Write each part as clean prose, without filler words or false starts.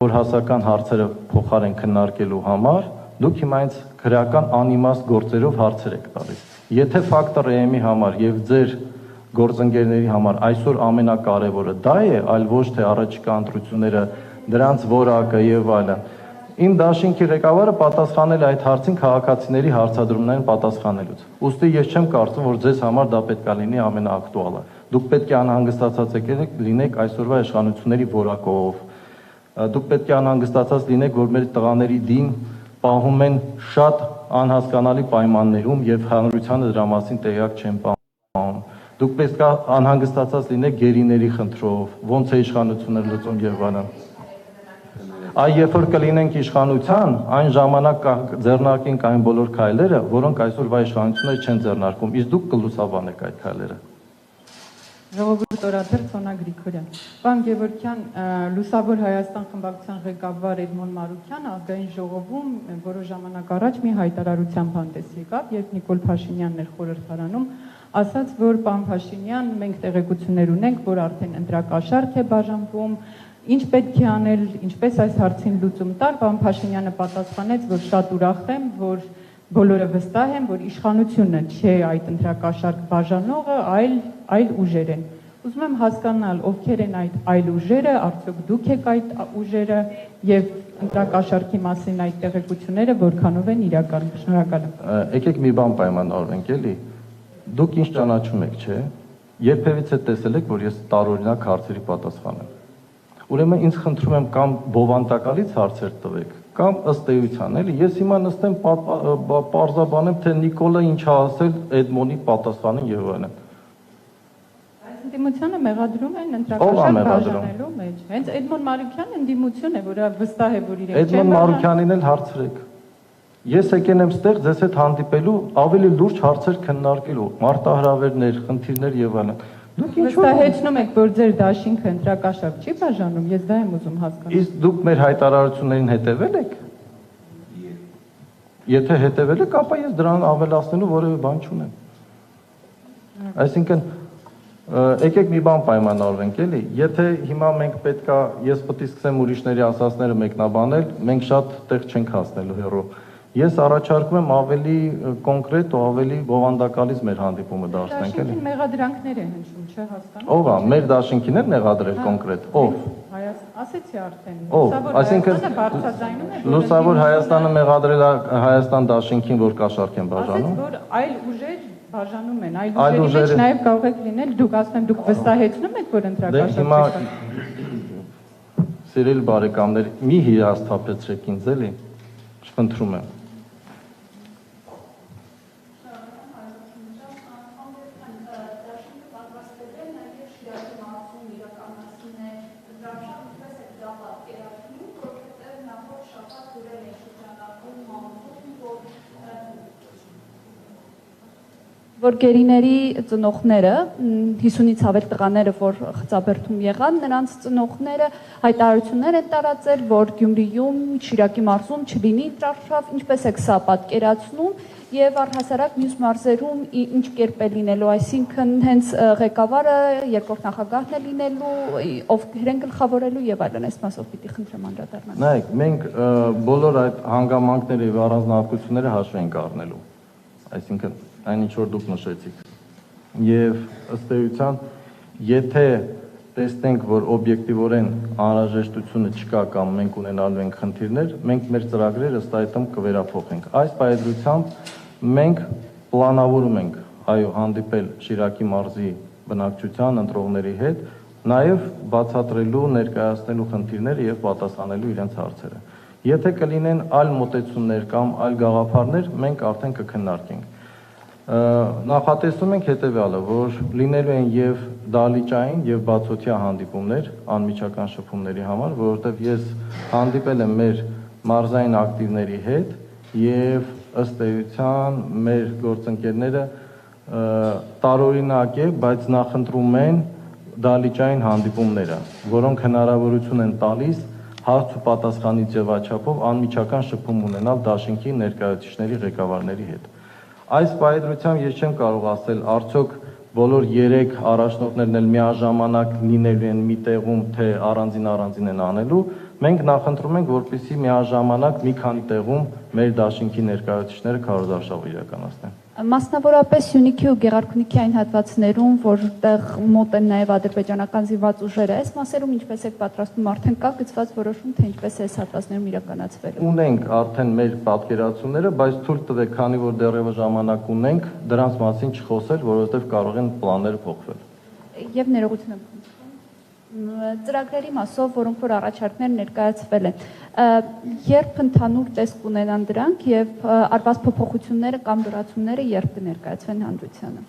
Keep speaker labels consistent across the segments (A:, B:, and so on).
A: որ հասական հարցերը փոխարեն քննարկելու համար դուք հիմա ինձ քրեական անիմաստ գործերով հարցեր եք տալիս։ Եթե Factor AM-ի համար եւ ձեր գործընկերների համար այսօր ամենակարևորը դա է, այլ ոչ թե առաջիկա ընտրությունները, դրանց որակը եւ այլն։ Իմ դաշինքի ղեկավարը պատասխանել է այդ հարցին քաղաքացիների հարցադրումներին պատասխանելուց։ Ուստի ես չեմ կարծում, որ ձեզ համար դա պետք է լինի ամենաակտուալը։ Դուք պետք է անհանգստացած լինեք այսօրվա իշխանությունների որակով։ Դուք պետք է անհանգստացած լինեք, որ մեր տղաների դին պահում են շատ անհասկանալի պայմաններում եւ հանրությանը դրա մասին տեղյակ չեն պահում։ Դուք պետք է անհանգստացած լինեք գերիների խնդրով, ոնց է իշխանությունը լուծում եւ այլն։ Այ երբ որ կլինենք իշխանության, այն ժամանակ ձեռնարկենք այն բոլոր քայլերը, որոնք այսօրվա իշխանությունները չեն ձեռնարկում, իսկ դուք կլուսաբանեք այդ քայլերը։
B: Ժողովուրդ օրաթեր Սոնա Գրիգորյան։ Պարոն Գևորգյան, Լուսավոր Հայաստան խմբակցության ղեկավար Էդմոն Մարուկյանը ազգային ժողովում որոշ ժամանակ առաջ մի հայտարարությամբ հանդես եկավ, երբ Նիկոլ Փաշինյանն էր խորհրդարանում, ասաց, որ պարոն Փաշինյան, մենք տեղեկություններ ունենք, որ արդեն ընտրակաշառք է բաժանվում, ինչ պետք է անել, ինչպես այս հարցին լուծում տալ, պարոն Փաշինյանը պատասխանեց, որ շատ ուրախ եմ, որ բոլորը վստահ են, որ իշխանությունը չէ այդ ընտրակաշառք բաժանողը, այլ ուժեր են։ Ուզում եմ հասկանալ, ովքեր են այդ այլ ուժերը, արդյոք դուք եք այդ ուժերը եւ ընտրակաշառքի մասին այդ տեղեկությունները որքանով են իրական։ Շնորհակալ եմ։
A: Եկեք մի բան պայմանավորենք, էլի։ Դուք ինչ ճանաչում եք, չէ՞։ Երբևիցե տեսել եք, որ ես տարօրինակ հարցերի պատասխանեմ։ Ուրեմն ինձ խնդրում եմ կամ բովանդակալից հարցեր տվեք, կամ ըստ էության, էլի, ես հիմա նստեմ պարզաբանեմ, թե Նիկոլը ինչ է ասել Էդմոնի պատասխանին եւ այլն։
B: Այս ընդդիմությունը մեղադրում են ընտրակաշառք բաժանելու մեջ։ Հենց Էդմոն Մարուկյանն ընդդիմություն է, որը վստահ է, որ իրենք
A: Էդմոն Մարուկյանին էլ հարցրեք։ Ես եկել եմ ստեղ ձեզ հետ հանդիպելու, ավելի լուրջ հարցեր քննարկելու, մարտահրավերներ, խնդիրներ եւ այլն։ Դուք
B: վստահեցնում եք, որ ձեր դաշինքը ընտրակաշառք չի բաժանում, ես դա եմ ուզում հասկանալ։
A: Իսկ դուք մեր հայտարարություններին հետևել եք։ Եթե հետևել եք, ապա ես դրան ավելացնելու որևէ բան չունեմ։ Այսինքն, եկեք մի բան պայմանավորենք, էլի։ Եթե հիմա մենք պետքա, ես պետք է սկսեմ ուրիշների ասածները մեկնաբանել, մենք շատ տեղ չենք հասնելու հեռու։ Ես առաջարկում եմ ավելի կոնկրետ ու ավելի բովանդակալից մեր հանդիպումը դարձնենք, էլի։
B: Դաշինքին մեղադրանքներ է հնչում, չէ՞ հասկանում։
A: Ո՞վ է, մեր դաշինքին է մեղադրել կոնկրետ, ով։
B: Ասեցի արդեն։
A: Ով, այսինքն Լուսավոր Հայաստանը մեղադրել է Հայաստան դաշինքին, որ կաշառք են բաժանում։
B: Ասեց, որ այլ ուժեր բաժանում են, այլ ուժերի մեջ նաև կարող եք լինել, դուք ասում եք, դուք վստահեցնում եք, որ ընտրակաշառք չի։
A: Հիմա սիրելի բարեկամներ, մի հիասթափեցրեք ինձ, էլի, խնդրում եմ։
C: Որ գերիների ծնողները 50-ից ավել տղաները, որ խծաբերդում եղան, նրանց ծնողները հայտարարություններ են տարածել, որ Գյումրիում, Շիրակի մարզում չլինի ինտրարշավ, ինչպես եք սա պատկերացնում եւ առհասարակ մյուս մարզերում ինչ կերպ է լինելու, այսինքն հենց ղեկավարը, երկրորդ նախագահն է լինելու, ովքեր են գլխավորելու եւ այլն, այս մասով պիտի խնդրեմ անդրադառնալ։
A: Նայեք, մենք բոլոր այդ հանգամանքները եւ առանձնահատկությունները հաշվի ենք առնելու, այսինքն այն ինչ որ դուք նշեցիք։ Եվ ըստ էության, եթե տեսնենք, որ օբյեկտիվորեն անհրաժեշտությունը չկա կամ մենք ունենալու ենք խնդիրներ, մենք մեր ծրագրերը ըստ այդմ կվերափոխենք։ Այս պայծրությամբ մենք պլանավորում ենք հանդիպել Շիրակի մարզի բնակչության ընտրողների հետ, նաև բացատրելու, ներկայացնելու խնդիրները եւ պատասխանելու իրենց հարցերը։ Եթե կլինեն այլ մոտեցումներ կամ այլ գաղափարներ, մենք արդեն կքննարկենք։ Նախատեսում ենք հետևյալը, որ լինելու են եւ դալիճային եւ բացօթյա հանդիպումներ անմիջական շփումների համար, որովհետեւ ես հանդիպել եմ մեր մարզային ակտիվների հետ եւ ըստ էության մեր գործընկերները տարօրինակ է, բայց նախընտրում են դալիճային հանդիպումները, որոնք հնարավորություն են տալիս հարց ու պատասխանի ձևաչափով անմիջական շփում ունենալ դաշինքի ներկայացուցիչների ղեկավարների հետ։ Այս պայծրությամբ ես չեմ կարող ասել, արդյոք բոլոր 3 առաջնորդներն էլ միաժամանակ լինելու են մի տեղում, թե առանձին են անելու, Մենք նախընտրում ենք, որպեսզի միաժամանակ մի քանի տեղում մեր դաշինքի ներկայացուցիչները քարոզարշավ իրականացնեն։
C: Մասնավորապես Սյունիքի ու Գեղարքունիքի այն հատվածներում, որտեղ մոտ են նաև ադրբեջանական զինված ուժերը, այս մասերում ինչպես եք պատրաստվում, արդեն կա գծված որոշում, թե ինչպես է այս հատվածներում իրականացվելու։
A: Ունենք արդեն մեր պատկերացումները, բայց թույլ տվեք, քանի որ դեռևս ժամանակ ունենք, դրանց մասին չխոսել, որովհետև կարող են պլանները փոխվել։
C: Եվ ներողություն եմ ծրագրերի մասով, որոնք որ առաջարկներ ներկայացվել են, երբ ընդհանուր տեսք ունենան դրանք եւ արված փոփոխությունները կամ լրացումները երբ կներկայացվեն հանրությանը։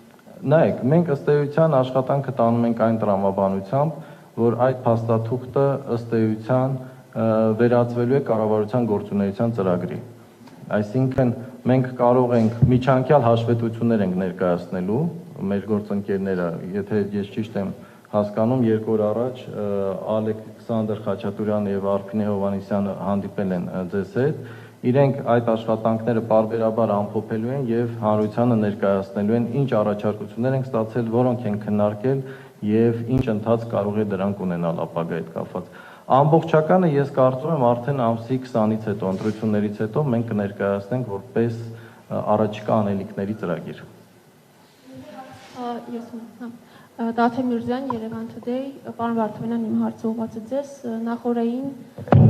A: Նայեք, մենք ըստ էության աշխատանքը տանում ենք այն տրամաբանությամբ, որ այդ փաստաթուղթը ըստ էության վերածվելու է կառավարության գործունեության ծրագրի։ Այսինքն մենք կարող ենք միջանկյալ հաշվետվություններ ենք ներկայացնելու մեր գործընկերները, եթե ես ճիշտ եմ հասկանում, 2 օր առաջ Ալեքսանդր Խաչատուրյանը եւ Արփինե Հովհաննիսյանը հանդիպել են ձեզ հետ։ Իրենք այդ աշխատանքները պարբերաբար ամփոփելու են եւ հանրությանը ներկայացնելու են, ինչ առաջարկություններ են ստացել, որոնք են քննարկել եւ ինչ ընթաց կարող է դրանք ունենալ ապագայի հետ կապված։ Ամբողջականը ես կարծում եմ արդեն ամսի 20-ից հետո, ընտրություններից հետո մենք կներկայացնենք որպես առաջիկա անելիքների ծրագիր։
D: Դաթե Միրզյան, Երևան Today, պարոն Վարդանյան, իմ հարցը ուղղված է ձեզ, նախորդային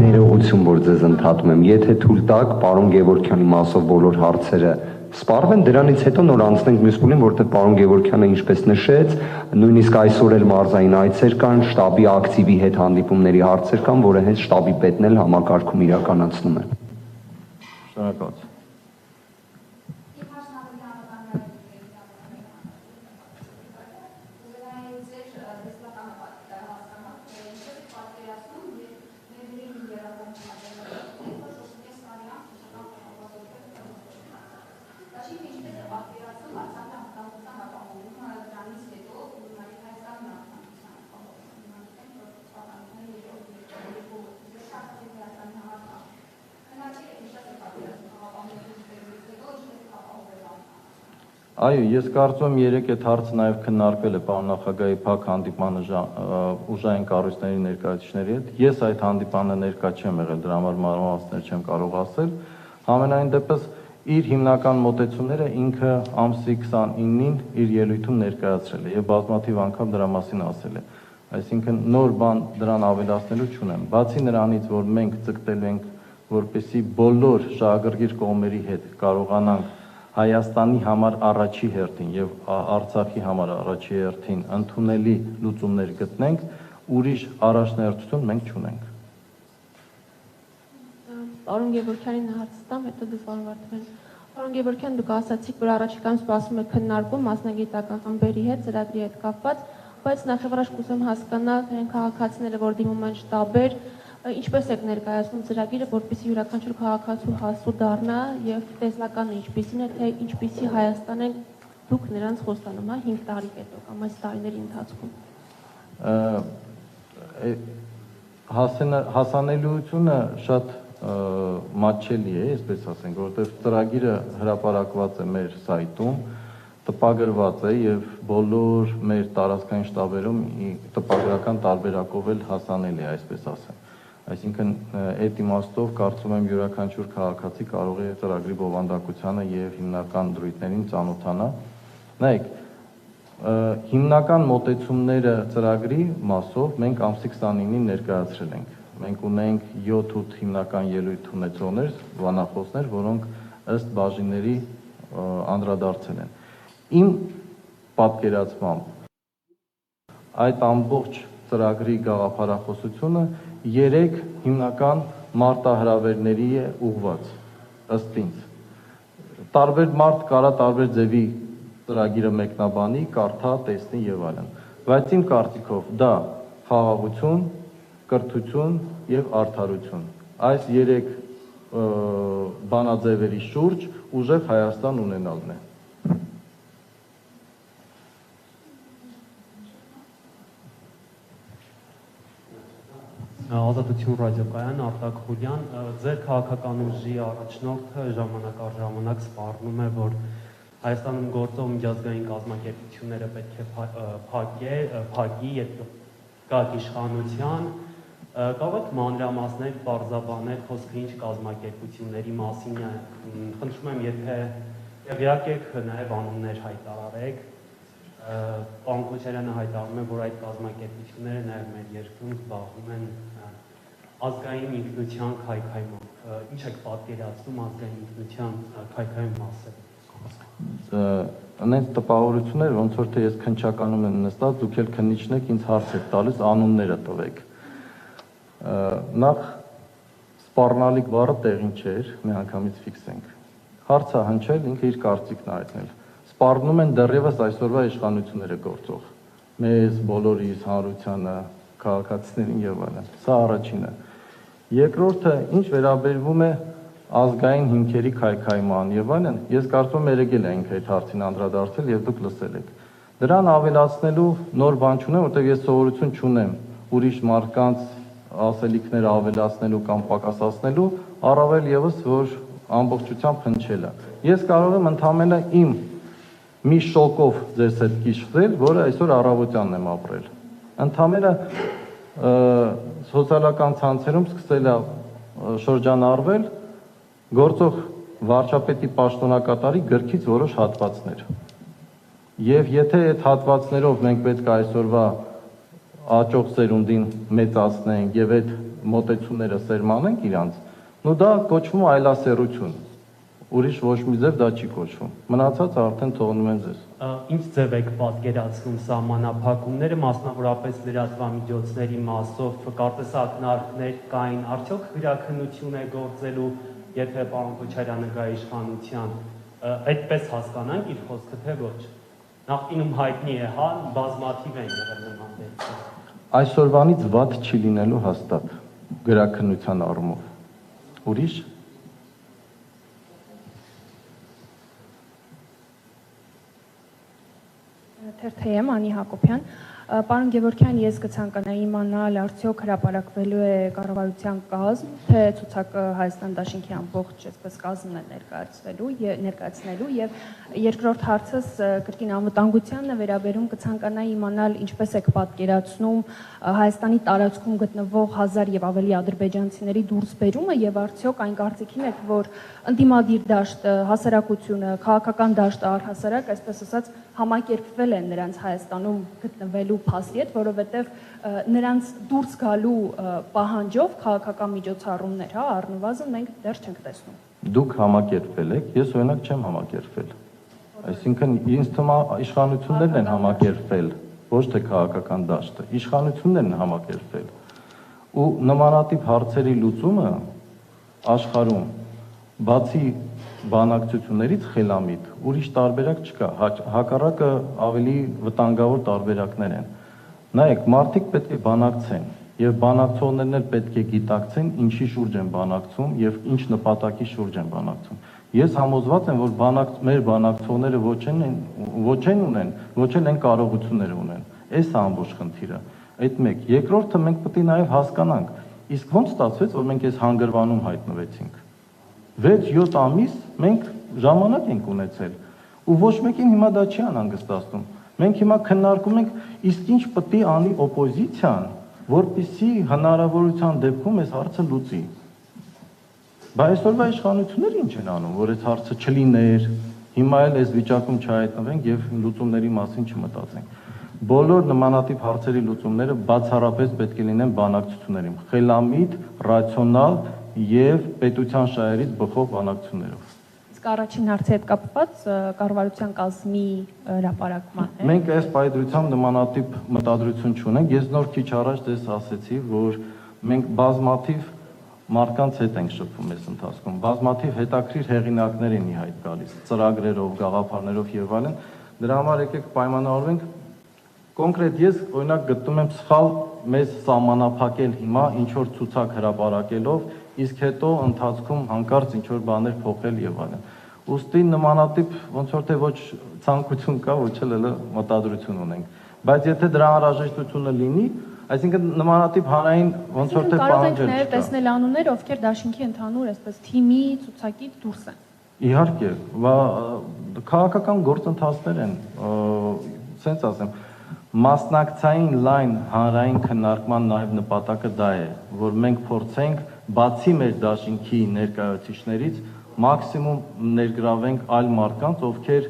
E: ներողություն, որ ձեզ ընդհատում եմ, եթե թույլ տաք, պարոն Գևորգյանի մասով բոլոր հարցերը սպառվեն, դրանից հետո նոր անցնենք մյուս փուլին, որտեղ պարոն Գևորգյանը ինչպես նշեց, նույնիսկ այսօր էլ մարզային այցեր կան, շտաբի ակտիվի հետ հանդիպումների հարցեր կան, որը հենց շտաբի պետն էլ համակարգում իրականացնում է։
A: Շնորհակալություն։ Այո, ես կարծում եմ 3 այդ հարցը նաև քննարկվել է պարոն նախագահի փակ հանդիպանը ուժային կառույցների ներկայացուցիչների հետ։ Ես այդ հանդիպանը ներկա չեմ եղել, դրա համար մանրամասներ չեմ կարող ասել։ Համենայն դեպս իր հիմնական մոտեցումները ինքը ամսի 29-ին իր ելույթում ներկայացրել է եւ բազմաթիվ անգամ դրա մասին ասել է։ Այսինքն նոր բան դրան ավելացնելու չունեմ։ Բացի նրանից, որ մենք ցկտելու ենք, որպեսզի բոլոր շահագրգիռ կողմերի հետ կարողանանք Հայաստանի համար առաջի հերթին եւ Արցախի համար առաջի հերթին ընդունելի լուծումներ գտնենք, ուրիշ առաջնահերթություն մենք չունենք։
D: Պարոն Գևորգյանին հարց տամ, հետո դուք պարոն Վարդանյան։ Պարոն Գևորգյան, դուք ասացիք, որ առաջիկայում սպասվում է քննարկում մասնագիտական խմբերի հետ, ծրագրի հետ կապված, բայց նախ առաջ կուզեմ հասկանալ այն քաղաքացիները, որ դիմում են շտաբեր, ինչպես եք ներկայացնում ծրագիրը, որպեսզի յուրաքանչյուր քաղաքացու հասու դառնա եւ տեսլականը ինչպիսին է, թե ինչպիսի Հայաստան են դուք նրանց խոստանում, 5 տարի հետո կամ այս տարիների ընթացքում։
A: Հասանելիությունը շատ մատչելի է, այսպես ասենք, որովհետև ծրագիրը հրապարակված է մեր սայթում, տպագրված է եւ բոլոր մեր տարածքային շտաբերում տպագրական տարբերակով էլ հասանելի է, այսպես ասեմ։ Այսինքն այդ իմաստով կարծում եմ յուրաքանչյուր քաղաքացի կարող է ծրագրի բովանդակությանը եւ հիմնական դրույթներին ծանոթանա։ Նայեք, հիմնական մոտեցումները ծրագրի մասով մենք ամսի 29-ին ներկայացրել ենք։ Մենք ունենք 7-8 հիմնական ելույթ ունեցողներ, բանախոսներ, որոնք ըստ բաժինների անդրադարձել են։ Իմ պատկերացմամբ այդ ամբողջ ծրագրի գաղափարախոսությունը 3 հիմնական մարտահրավերների է ուղղված, ըստ ինձ։ Տարբեր մարդ կարա տարբեր ձևի ծրագիրը մեկնաբանի, կարդա, տեսնի եւ այլն։ Բայց իմ կարծիքով դա խաղաղություն, կրթություն եւ արդարություն։ Այս 3 բանաձևերի շուրջ ուժեղ Հայաստան ունենալն է։
F: Ազատություն ռադիոկայան Արտակ Խուլյան, ձեր քաղաքական ուժի առաջնորդը ժամանակ առ ժամանակ սպառնում է, որ Հայաստանում գործող միջազգային կազմակերպությունները պետք է փակի, երբ կա իշխանության, Կարող եք մանրամասներ, բարձաբանել խոսքը ինչ կազմակերպությունների մասին է։ Խնդրում եմ, եթե տեղյակ եք, նաև անուններ հայտարարեք։ Պարոն Քոչարյանը հայտարարում է, որ այդ կազմակերպությունները նաև մեր երկրում զբաղվում են ազգային ինքնության քայքայմամբ։ Ինչ եք պատկերացնում ազգային ինքնության քայքայում մասը։
A: Անենց տպավորություններ, ոնց որ թե ես քննչականում եմ նստած, դուք էլ քննիչն եք, ինձ հարց եք տալիս, անունները տվեք։ Նախ սպառնալիք բառը տեղին չէր, մի անգամից ֆիքսենք։ Հարցը հնչել, ինքը իր կարծիքն հայտնել։ Սպառնում են դեռևս այսօրվա իշխանությունները գործող։ Մեզ, բոլորիս, հանրությանը, քաղաքացիներին եւ այլն։ Սա առաջինը։ Երկրորդը, ինչ վերաբերվում է ազգային հիմքերի քայքայման եւ այլն, ես կարծում եմ երեգել ենք այդ հարցին անդրադարձել եւ դուք լսել եք։ Դրան ավելացնելու նոր բան չունեմ, որտեղ ես սովորություն չունեմ ուրիշ մարդկանց ասելիքները ավելացնելու կամ պակասացնելու, առավել եւս որ ամբողջությամբ հնչելը։ Ես կարող եմ ընդհանրապես իմ մի շոկով ձեզ հետ կիշխել, որը այսօր առավոտյանն եմ ապրել։ Ընդհանրապես սոցիալական ցանցերում սկսել է շրջանառվել գործող վարչապետի պաշտոնակատարի գրքից որոշ հատվածներ։ Եվ եթե այդ հատվածներով մենք պետք է այսօրվա աճող սերունդին մեծացնենք եւ այդ մոտեցումները սերմանենք իրանց, նո դա կոչվում է այլասերություն։ Ուրիշ ոչ մի ձև դա չի կոչվում։ Մնացած արդեն թողնում եմ ձեզ։
F: Ինչ ձև եք պատկերացնում սահմանափակումները, մասնավորապես լրատվամիջոցների մասով, կարծես ակնարկներ կային, արդյոք գրաքննություն է գործելու, եթե պարոն Քոչարյանը գա իշխանության, այդպես հասկանանք իր խոսքը, թե ոչ։ Նախկինում հայտնի է, հա, բազմաթիվ են եղել նման դեպքեր։
A: Այսօրվանից վատ չի լինելու հաստատ գրաքննության առումով։ Ուրիշ
G: Թերթեյեմ Անի Հակոբյան, պարոն Գևորգյան, ես կցանկանայի իմանալ արդյոք հրապարակվելու է կառավարության կազմ, թե ցուցակը Հայաստան Դաշինքի ամբողջ այսպես կազմն է ներկայացնելու եւ երկրորդ հարցս կրկին անվտանգությանը վերաբերում կցանկանայի իմանալ ինչպես եք պատկերացնում Հայաստանի տարածքում գտնվող 1000 եւ ավելի ադրբեջանցիների դուրսբերումը եւ արդյոք այն կարծիքին եք, որ ընդդիմադիր դաշտը, հասարակությունը, քաղաքական դաշտը առհասարակ, այսպես ասած, համակերպվել են նրանց Հայաստանում գտնվելու փաստի հետ, որովհետև նրանց դուրս գալու պահանջով քաղաքական միջոցառումներ, հա, առնվազն մենք դեռ չենք տեսնում։
A: Դուք համակերպվել եք, ես օրինակ չեմ համակերպվել։ Այսինքն ինձ թվում է իշխանություններն են համակերպվել, ոչ թե քաղաքական դաշտը, իշխանություններն են համակերպվել։ Ու նմանատիպ հարցերի լուծումը աշխարհում բացի բանակցություններից խելամիտ ուրիշ տարբերակ չկա, հակառակը ավելի վտանգավոր տարբերակներ են։ Նայեք, մարդիկ պետք է բանակցեն եւ բանակցողներն էլ պետք է գիտակցեն ինչի շուրջ են բանակցում եւ ինչ նպատակի շուրջ են բանակցում։ Ես համոզված եմ, որ մեր բանակցողները ոչ են կարողություններ ունեն։ Այս է ամբողջ խնդիրը։ Այդ մեկ։ Երկրորդը մենք պետք է նաեւ հասկանանք, իսկ ո՞նց ստացվեց, որ մենք այս հանգրվանում հայտնվեցինք։ 6-7 ամիս մենք ժամանակ ենք ունեցել ու ոչ մեկին հիմա դա չի անհանգստացնում։ Մենք հիմա քննարկում ենք իսկ ինչ պետք է անի օպոզիցիան, որպեսզի հնարավորության դեպքում այս հարցը լուծի։ Բայց այսօրվա իշխանությունները ինչ են անում, որ այս հարցը չլիներ, հիմա էլ այս վիճակում չհայտնվենք եւ լուծումների մասին չմտածենք։ Բոլոր նմանատիպ հարցերի լուծումները բացառապես պետք է լինեն բանակցություններում, խելամիտ, ռացիոնալ եւ պետության շահերից բխող բանակցություններով։
G: Իսկ առաջին հարցի հետ կապված կառավարության կազմի հրապարակման է։
A: Մենք այս պայծրությամբ նմանատիպ մտադրություն չունենք։ Ես նոր քիչ առաջ դες ասեցի, որ մենք բազմաթիվ մարդկանց հետ ենք շփվում այս ընթացքում։ Բազմաթիվ հետաքրիր հեղինակներ են ի հայտ գալիս, ծրագրերով, գաղափարներով եւ այլն։ Դրա համար եկեք պայմանավորվենք։ Կոնկրետ ես օրինակ գտնում եմ սխալ մեզ սահմանափակել հիմա ինչ որ ցուցակ հրապարակելով, իսկ հետո ընթացքում հանկարծ ինչ որ բաներ փոխել եւ այլն։ Ոստի նմանատիպ ոնց որ թե ոչ ցանկություն կա, ոչ էլ մտադրություն ունենք։ Բայց եթե դրա անհրաժեշտությունը լինի, այսինքն նմանատիպ հանրային ոնց որ թե պահանջել չկա։
G: Կարող եք տեսնել անուններ, ովքեր դաշինքի ընդհանուր այսպես թիմի ցուցակից դուրս են։
A: Իհարկե, քաղաքական գործընթացներ են, սենց ասեմ, Մասնակցային լայն հանրային քննարկման նաև նպատակը դա է, որ մենք փորձենք բացի մեր դաշինքի ներկայացուցիչներից մաքսիմում ներգրավենք այլ մարդկանց, ովքեր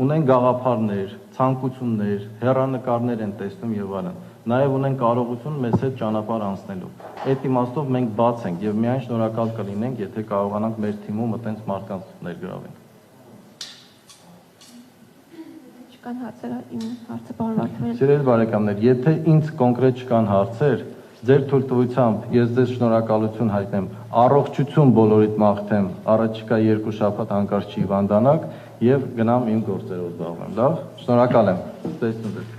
A: ունեն գաղափարներ, ցանկություններ, հեռանկարներ են տեսնում եւ այլն։ Նաև ունեն կարողություն մեզ հետ ճանապարհ անցնելու։ Այդ իմաստով մենք բաց ենք եւ միայն շնորհակալ կլինենք, եթե կարողանանք մեր թիմում այտենց մարդկանց ներգրավենք։
D: Չկան հարցեր, իմ հարցը պարոն Վարդանյան։
A: Սիրելի բարեկամներ, եթե ինձ կոնկրետ չկան հարցեր, ձեր թույլտվությամբ ես ձեզ շնորհակալություն հայտնեմ, առողջություն բոլորիդ մաղթեմ, առաջիկա 2 շաբաթ հանկարծ չի հիվանդանաք եւ գնամ իմ գործերով զբաղվեմ, լավ։ Շնորհակալ եմ։ Տեսնում ձեզ։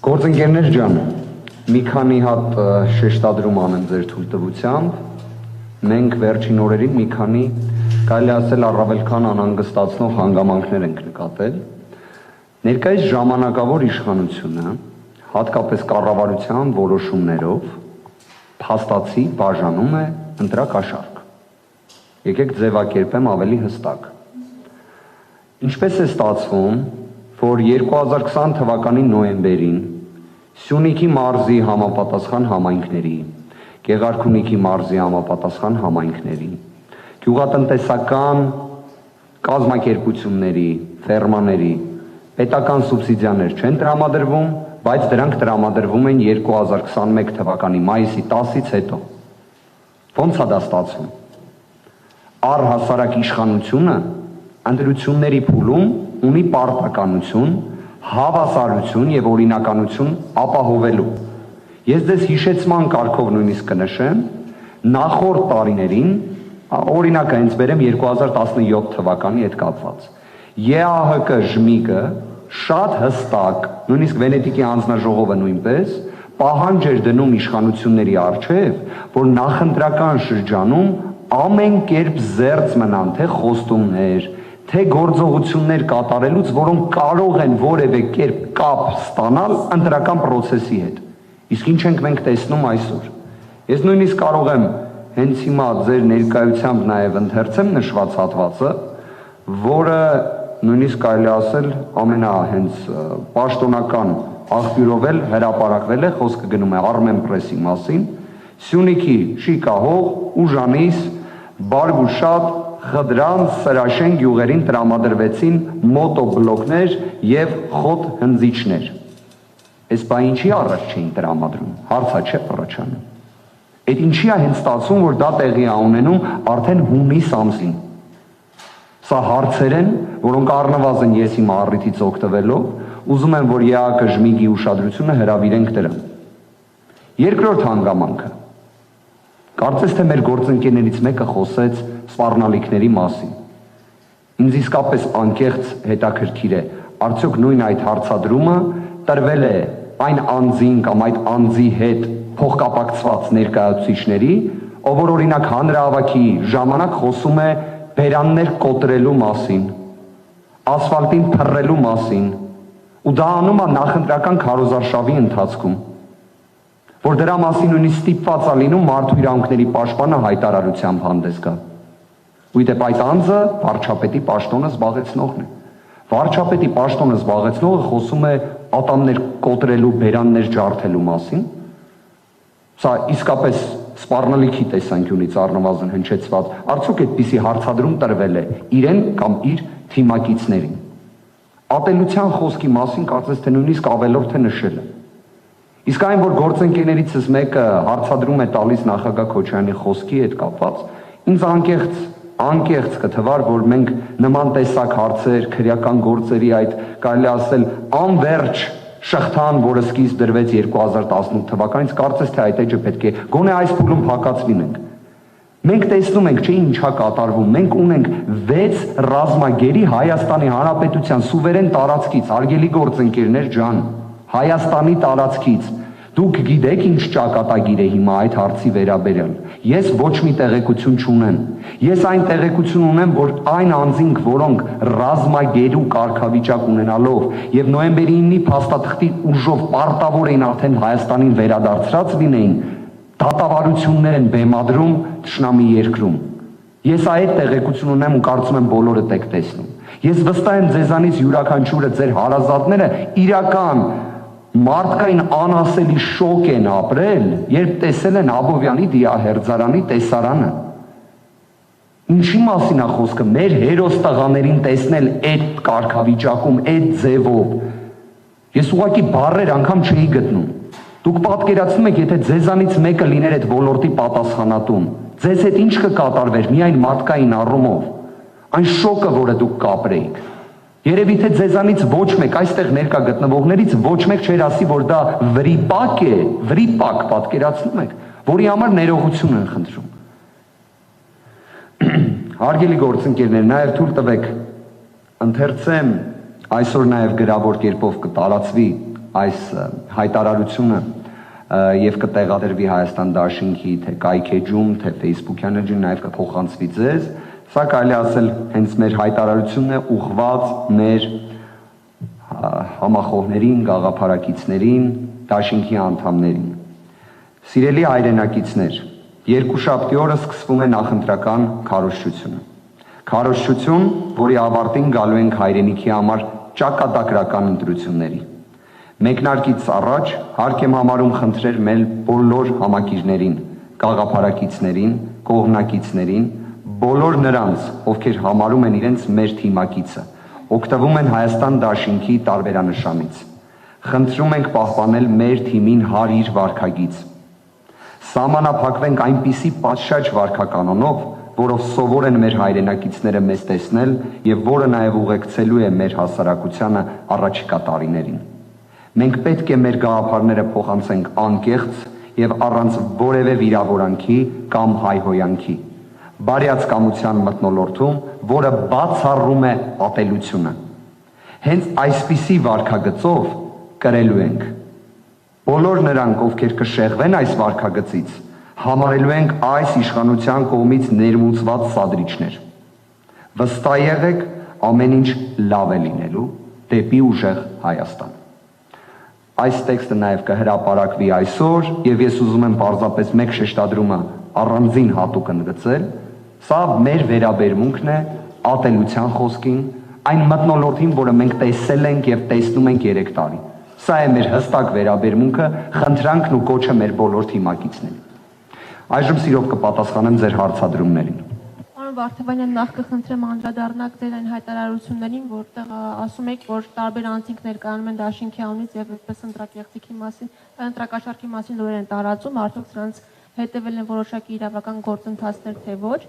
E: Գործընկերներ ջան, մի քանի հատ շեշտադրում անեմ ձեր թույլտվությամբ։ Մենք վերջին օրերին մի քանի, կարելի ասել, առավել քան անհանգստացնող հանգամանքներ ենք նկատել։ Ներկայիս ժամանակավոր իշխանությունը, հատկապես կառավարության որոշումներով, փաստացի բաժանում է ընտրակաշառք։ Եկեք ձևակերպեմ ավելի հստակ։ Ինչպես է ստացվում, որ 2020 թվականի նոյեմբերին Սյունիքի մարզի համապատասխան համայնքների, Գեղարքունիքի մարզի համապատասխան համայնքների, գյուղատնտեսական կազմակերպությունների, ֆերմաների պետական սուբսիդիաներ չեն տրամադրվում, բայց դրանք տրամադրվում են 2021 թվականի մայիսի 10-ից հետո։ Ոնց է դա ստացվում։ Առհասարակ իշխանությունը ընտրությունների փուլում ունի պարտականություն, հավասարություն եւ օրինականություն ապահովելու։ Ես դες հիշեցման կարգով նույնիսկ կնշեմ, նախորդ տարիներին, օրինակը հենց բերեմ 2017 թվականի հետ կապված, ԵԱՀԿ ԺՄԻԳ-ը շատ հստակ, նույնիսկ Վենետիկի հանձնաժողովը նույնպես, պահանջ էր դնում իշխանությունների առջև, որ նախընտրական շրջանում ամեն կերպ զերծ մնան թե խոստումներ, թե գործողություններ կատարելուց, որոնք կարող են որևէ կերպ կապ ստանալ ընտրական process-ի հետ։ Իսկ ինչ ենք մենք տեսնում այսօր։ Ես նույնիսկ կարող եմ հենց հիմա ձեր ներկայությամբ նաև ընթերցեմ նշված հատվածը, որը նույնիսկ կարելի ասել ամենահենց պաշտոնական աղբյուրով էլ հրապարակվել է, խոսքը գնում է Armen Press-ի մասին, Սյունիքի Շիկահող, Ուժանիս, Բարգուշատ, Խդրան, Սրաշեն գյուղերին տրամադրվեցին մոտոբլոկներ եւ խոտ հնձիչներ։ Այս բա ինչի առաջ չէին տրամադրում, հարցա չէ առաջանում։ Այդ ինչի է հենց ստացվում, որ դա տեղի է ունենում արդեն հունիս ամսին։ Սա հարցեր են, որոնք առնվազն ես իմ առիթից օգտվելով ուզում եմ, որ ԵԱՀԿ ԺՄԻԳ-ի ուշադրությունը հրավիրենք դրան։ Երկրորդ հանգամանքը։ Կարծես թե մեր գործընկերներից մեկը խոսեց սպառնալիքների մասին։ Ինձ իսկապես անկեղծ հետաքրքիր է, արդյոք նույն այդ հարցադրումը տրվել է այն անձին կամ այդ անձի հետ փոխկապակցված ներկայացուցիչների, ով որ օրինակ հանրահավաքի ժամանակ խոսում է բերաններ կոտրելու մասին, ասֆալտին փռելու մասին, ու դա անում է նախընտրական քարոզարշավի ընթացքում, որ դրա մասին նույնիսկ ստիպված է լինում մարդու իրավունքների պաշտպանը հայտարարությամբ հանդես գա։ Ու դեպ այդ անձը վարչապետի պաշտոնը զբաղեցնողն է։ Վարչապետի պաշտոնը զբաղեցնողը խոսում է ատամներ կոտրելու, բերաններ ջարդելու մասին։ Սա իսկապես սպառնալիքի տեսանկյունից առնվազն հնչեցված, արդյոք այդպիսի հարցադրում տրվել է իրեն կամ իր թիմակիցներին։ Ատելության խոսքի մասին կարծես թե նույնիսկ ավելորդ է նշել է։ Իսկ այն, որ գործընկերներիցս մեկը հարցադրում է տալիս նախագահ Քոչարյանի խոսքի հետ կապված, ինձ անկեղծ կթվար, որ մենք նման տեսակ հարցեր, քրեական գործերի այդ կարելի ասել անվերջ շղթան, որը սկիզբ դրվեց 2018 թվականից, կարծես թե այդ էջը պետք է գոնե այս փուլում փակած լինենք։ Մենք տեսնում ենք, չէ՞ ինչա կատարվում։ Մենք ունենք 6 ռազմագերի Հայաստանի Հանրապետության սուվերեն տարածքից, արգելի գործընկերներ ջան, Հայաստանի տարածքից։ Դուք գիտեք ինչ ճակատագիր է հիմա այդ հարցի վերաբերյալ։ Ես ոչ մի տեղեկություն չունեմ։ Ես այն տեղեկություն ունեմ, որ այն անձինք, որոնք ռազմագերու կարգավիճակ ունենալով եւ նոյեմբերի 9-ի փաստաթղթի ուժով պարտավոր էին արդեն Հայաստանին վերադարձրած լինեին, դատավարություններ են բեմադրում թշնամի երկրում։ Ես այդ տեղեկություն ունեմ ու կարծում եմ բոլորդ եք տեսնում։ Ես վստահ եմ ձեզանից յուրաքանչյուրը ձեր հարազատները իրական մարդկային անասելի շոկ են ապրել, երբ տեսել են Աբովյանի դիահերձարանի տեսարանը։ Ինչի մասին է խոսքը, մեր հերոս տղաներին տեսնել այդ կարգավիճակում, այդ ձևով։ Ես ուղղակի բառեր անգամ չէի գտնում։ Դուք պատկերացնում եք, եթե ձեզանից մեկը լիներ այդ ոլորտի պատասխանատուն, ձեզ հետ ինչ կկատարվեր միայն մարդկային առումով, այն շոկը, որը դուք կապրեիք։ Երևի թե ձեզանից ոչ մեկ, այստեղ ներկա գտնվողներից ոչ մեկ չէր ասի, որ դա վրիպակ է, վրիպակ, պատկերացնում եք, որի համար ներողություն են խնդրում։ Հարգելի գործընկերներ, նաև թույլ տվեք ընթերցեմ, այսօր նաև գրավոր կերպով կտարածվի այս հայտարարությունը եւ կտեղադրվի Հայաստան Դաշինքի թե կայքեջում, թե Facebook-յան էջում, նաև կփոխանցվի ձեզ։ Սա կարելի ասել հենց մեր հայտարարությունն է ուղղված մեր համախոհներին, գաղափարակիցներին, Դաշինքի անդամներին։ Սիրելի հայրենակիցներ, երկուշաբթի օրը սկսվում է նախընտրական քարոզչությունը։ Քարոզչություն, որի ավարտին գալու ենք հայրենիքի համար ճակատագրական ընտրությունների։ Մեկնարկից առաջ հարկ եմ համարում խնդրել մեր բոլոր համակիրներին, գաղափարակիցներին, կողմնակիցներին, բոլոր նրանց, ովքեր համարում են իրենց մեր թիմակիցը, օգտվում են Հայաստան Դաշինքի տարբերանշանից։ Խնդրում ենք պահպանել մեր թիմին հարիր վարքագիծ։ Սահմանափակվենք այնպիսի պատշաճ վարքականոնով, որով սովոր են մեր հայրենակիցները մեզ տեսնել եւ որը նաեւ ուղեկցելու է մեր հասարակությանը առաջիկա տարիներին։ Մենք պետք է մեր գաղափարները փոխանցենք անկեղծ եւ առանց որևէ վիրավորանքի կամ հայհոյանքի, բարյացկամության մթնոլորտում, որը բացառում է ատելությունը։ Հենց այսպիսի վարքագծով կրելու ենք։ Բոլոր նրանք, ովքեր կշեղվեն այս վարքագծից, համարելու ենք այս իշխանության կողմից ներմուծված սադրիչներ։ Վստահ եղեք, ամեն ինչ լավ է լինելու դեպի ուժեղ Հայաստան։ Այս տեքստը նաև կհրապարակվի այսօր եւ ես ուզում եմ պարզապես մեկ շեշտադրումը առանձին հատուկ ընդգծել, սա մեր վերաբերմունքն է ատելության խոսքին, այն մթնոլորտին, որը մենք տեսել ենք եւ տեսնում ենք 3 տարի։ Սա է մեր հստակ վերաբերմունքը, խնդրանքն ու կոչը մեր բոլոր թիմակիցներին։ Այժմ սիրով կպատասխանեմ ձեր հարցադրումներին։
D: Վարդավանյան, նախ կխնդրեմ անդրադառնաք ձեր այն հայտարարություններին, որտեղ ասում եք, որ տարբեր անձինք ներկայանում են Դաշինքի անունից եւ այդպես ընտրակեղծիքի մասին, ընտրակաշառքի մասին լուրեր են տարածում, արդյոք սրանց հետևել են որոշակի իրավական գործընթացներ, թե ոչ,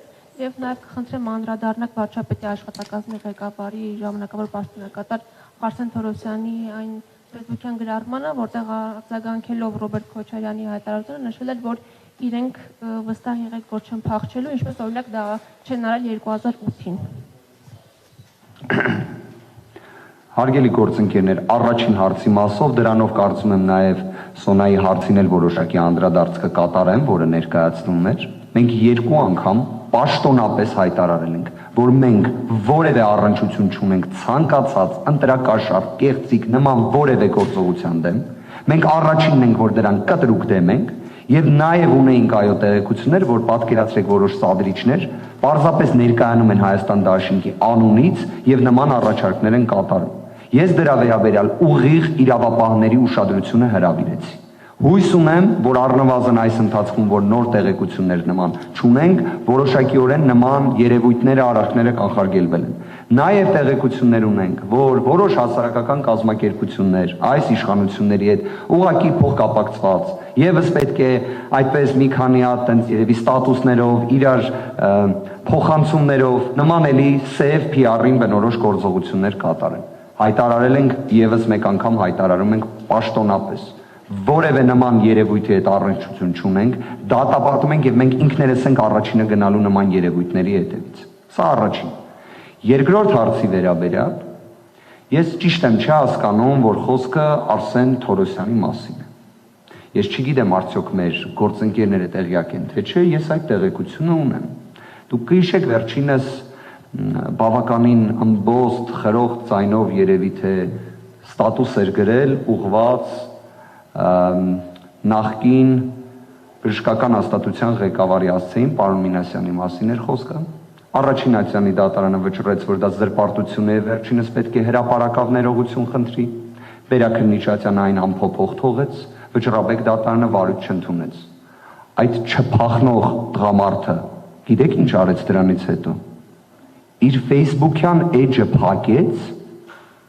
D: եւ նաեւ կխնդրեմ անդրադառնաք վարչապետի աշխատակազմի ղեկավարի ժամանակավոր պաշտոնակատար Արսեն Թորոսյանի այն Facebook-յան գրառմանը, որտեղ արձագանքելով Ռոբերտ Քոչարյանի հայտարարությունը նշել էր, որ իրենք վստահ եղեք, որ չեն փախչելու, ինչպես օրինակ դա չեն արել 2008-ին։
E: Հարգելի գործընկերներ, առաջին հարցի մասով դրանով կարծում եմ նաև Սոնայի հարցին էլ որոշակի անդրադարձ կկատարեմ, որը ներկայացնում էր։ Մենք 2 անգամ պաշտոնապես հայտարարել ենք, որ մենք որևէ առնչություն չունենք ցանկացած ընտրակաշառք, կեղծիք նման որևէ գործողության դեմ։ Մենք առաջինն ենք, որ դրան կտրուկ դեմ ենք, եւ նաեւ ունեինք այո տեղեկություններ, որ պատկերացրեք որոշ սադրիչներ պարզապես ներկայանում են Հայաստան Դաշինքի անունից եւ նման առաջարկներ են կատարում։ Ես դրա վերաբերյալ ուղիղ իրավապահների ուշադրությունը հրավիրեցի։ Հույս ունեմ, որ առնվազն այս ընթացքում, որ նոր տեղեկություններ նման չունենք, որոշակիորեն նման երևույթները, արարքները կանխարգելվել են։ Նաև տեղեկություններ ունենք, որ որոշ հասարակական կազմակերպություններ այս իշխանությունների հետ ուղղակի փոխկապակցված եւս պետք է այդպես մի քանի հատ տենց երևի ստատուսներով, իրար փոխանցումներով նման էլի սև PR-ին բնորոշ գործողություններ կատարեն։ Հայտարարել ենք եւս մեկ անգամ հայտարարում ենք պաշտոնապես որևէ նման երևույթի հետ առնչություն չունենք, դատապարտում ենք եւ մենք ինքներս ենք առաջինը գնալու նման երևույթների հետևից։ Սա առաջին։ Երկրորդ հարցի վերաբերյալ ես ճիշտ եմ չհասկանում, որ խոսքը Արսեն Թորոսյանի մասին է։ Ես չգիտեմ արդյոք մեր գործընկերները տեղյակ են, թե չէ, ես այդ տեղեկությունը ունեմ։ Դուք կհիշեք վերջինս բավականին ըմբոստ խրոխտ ձայնով երևի թե ստատուս էր գրել ուղված նախկին բժշկական հաստատության ղեկավարի ասցեին պարոն Մինասյանի մասին էր խոսքը։ Առաջին ակցիանի դատարանը վճռեց, որ դա զրպարտություն է, վերջինս պետք է հրապարակավ ներողություն խնդրի։ Վերաքննիչ Ատյանը այն ամփոփող թողեց, վճռաբեկ դատարանը վարույթ չընդունեց։ Այդ չփախնող տղամարդը գիտեք ինչ արեց դրանից հետո։ Իր Facebook-յան էջը փակեց,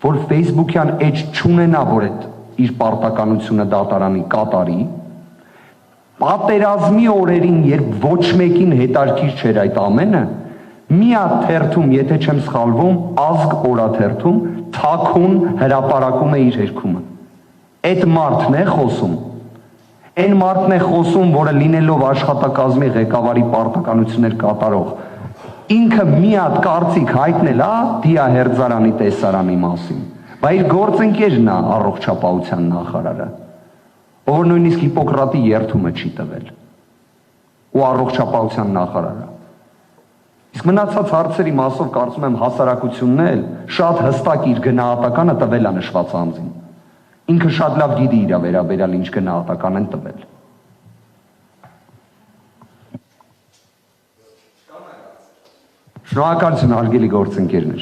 E: որ Facebook-յան էջ չունենա, որ այդ իր պարտականությունը դատարանի կատարի։ Պատերազմի օրերին, երբ ոչ մեկին հետաքրքիր չէր այդ ամենը, մի հատ թերթում, եթե չեմ սխալվում, ազգ օրաթերթում թաքուն հրապարակում է իր հերքումը։ Այդ մարդն է խոսում։ Այն մարդն է խոսում, որը լինելով աշխատակազմի ղեկավարի պարտականություններ կատարող, ինքը մի հատ կարծիք հայտնել է Դիահերձարանի տեսարանի մասին։ Բայց իր գործընկերն է առողջապահության նախարարը, ով նույնիսկ Հիպոկրատի երդումը չի տվել, ու առողջապահության նախարարը։ Իսկ մնացած հարցերի մասով կարծում եմ հասարակությունն էլ շատ հստակ իր գնահատականը տվել է նշված անձին։ Ինքը շատ լավ գիտի իր վերաբերյալ ինչ գնահատական են տվել։ Շնորհակալություն հարգելի գործընկերներ։